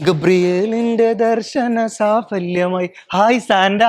ഗബ്രിയേലിന്റെ ദർശന സാഫല്യമായി hi Santa.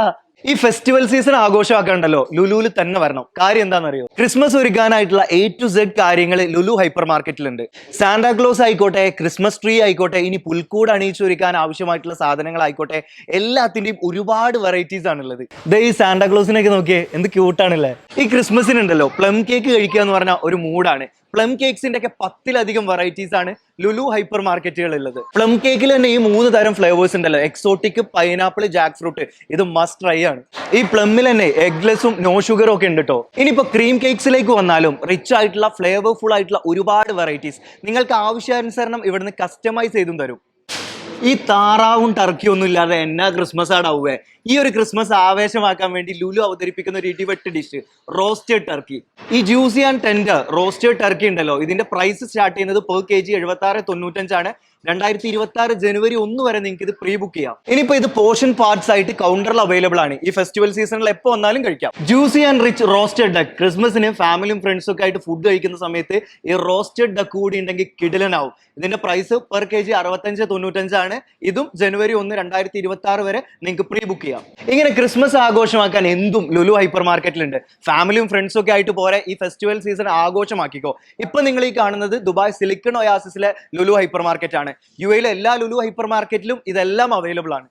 ഈ festival season ആഘോഷമാക്കണ്ടല്ലോ ലുലുവിൽ തന്നെ വരണം. കാര്യം എന്താണെന്നറിയോ? ക്രിസ്മസ് ഒരുക്കാനായിട്ടുള്ള A to Z കാര്യങ്ങൾ ലുലു ഹൈപ്പർ മാർക്കറ്റിലുണ്ട്. സാന്റാക്ലോസ് ആയിക്കോട്ടെ, ക്രിസ്മസ് ട്രീ ആയിക്കോട്ടെ, ഇനി പുൽക്കൂട് അണിയിച്ചൊരുക്കാൻ ആവശ്യമായിട്ടുള്ള സാധനങ്ങളായിക്കോട്ടെ, എല്ലാത്തിന്റെയും ഒരുപാട് വെറൈറ്റീസ് ആണുള്ളത്. ദേ ഈ സാന്റാക്ലോസിനൊക്കെ നോക്കിയേ, എന്ത് ക്യൂട്ടാണല്ലേ. ഈ ക്രിസ്മസിനുണ്ടല്ലോ പ്ലം കേക്ക് കഴിക്കുക എന്ന് പറഞ്ഞാൽ ഒരു മൂഡാണ്. പ്ലം കേക്സിന്റെ ഒക്കെ 10ലധികം വെറൈറ്റീസ് ആണ് ലുലു ഹൈപ്പർ മാർക്കറ്റുകൾ ഉള്ളത്. പ്ലം കേക്കിൽ തന്നെ ഈ 3 തരം ഫ്ലേവേഴ്സ് ഉണ്ടല്ലോ, എക്സോട്ടിക്, പൈനാപ്പിൾ, ജാക്ക് ഫ്രൂട്ട്. ഇത് മസ്റ്റ് ട്രൈ ആണ്. ഈ പ്ലമ്മിൽ തന്നെ എഗ്ലെസ്സും നോ ഷുഗറും ഒക്കെ ഉണ്ട് കേട്ടോ. ഇനിയിപ്പോ ക്രീം കേക്സിലേക്ക് വന്നാലും റിച്ച് ആയിട്ടുള്ള ഫ്ലേവർഫുൾ ആയിട്ടുള്ള ഒരുപാട് വെറൈറ്റീസ് നിങ്ങൾക്ക് ആവശ്യാനുസരണം ഇവിടുന്ന് കസ്റ്റമൈസ് ചെയ്തും തരും. ഈ താറാവും ടർക്കിയും ഒന്നും ഇല്ലാതെ എന്നാ ക്രിസ്മസ് ആടാവേ. ഈ ഒരു ക്രിസ്മസ് ആവേശമാക്കാൻ വേണ്ടി ലുലു അവതരിപ്പിക്കുന്ന ഒരു ഇടിവെട്ട് ഡിഷ്, റോസ്റ്റഡ് ടർക്കി. ഈ juicy and tender roasted Turkey ഉണ്ടല്ലോ, ഇതിന്റെ പ്രൈസ് സ്റ്റാർട്ട് ചെയ്യുന്നത് per kg 76.95. 2026 ജനുവരി 1 വരെ നിങ്ങൾക്ക് ഇത് പ്രീ ബുക്ക് ചെയ്യാം. ഇനിയിപ്പോ ഇത് പോർഷൻ പാർട്സ് ആയിട്ട് കൗണ്ടറിൽ അവൈലബിൾ ആണ്. ഈ ഫെസ്റ്റിവൽ സീസണിൽ എപ്പോൾ വന്നാലും കഴിക്കാം. Juicy and rich roasted duck. ക്രിസ്മസിന് ഫാമിലിയും ഫ്രണ്ട്സും ഒക്കെ ആയിട്ട് ഫുഡ് കഴിക്കുന്ന സമയത്ത് ഈ റോസ്റ്റഡ് ഡക്ക് കൂടി ഉണ്ടെങ്കിൽ കിടിലനാവും. ഇതിന്റെ പ്രൈസ് per kg 65.95. ഇതും ജനുവരി 1, 2026 വരെ നിങ്ങൾക്ക് പ്രീ ബുക്ക് ചെയ്യാം. ഇങ്ങനെ ക്രിസ്മസ് ആഘോഷമാക്കാൻ എന്തും ലുലു ഹൈപ്പർ മാർക്കറ്റിലുണ്ട്. ഫാമിലിയും ഫ്രണ്ട്സും ഒക്കെ ആയിട്ട് പോരെ ഈ ഫെസ്റ്റിവൽ സീസൺ ആഘോഷമാക്കിക്കോ. ഇപ്പൊ നിങ്ങൾ ഈ കാണുന്നത് ദുബായ് സിലിക്കൺ ഒയാസിസിലെ ലുലു ഹൈപ്പർ മാർക്കറ്റ് ആണ്. UAE എല്ലാ ലുലു ഹൈപ്പർ മാർക്കറ്റിലും ഇതെല്ലാം അവൈലബിൾ ആണ്.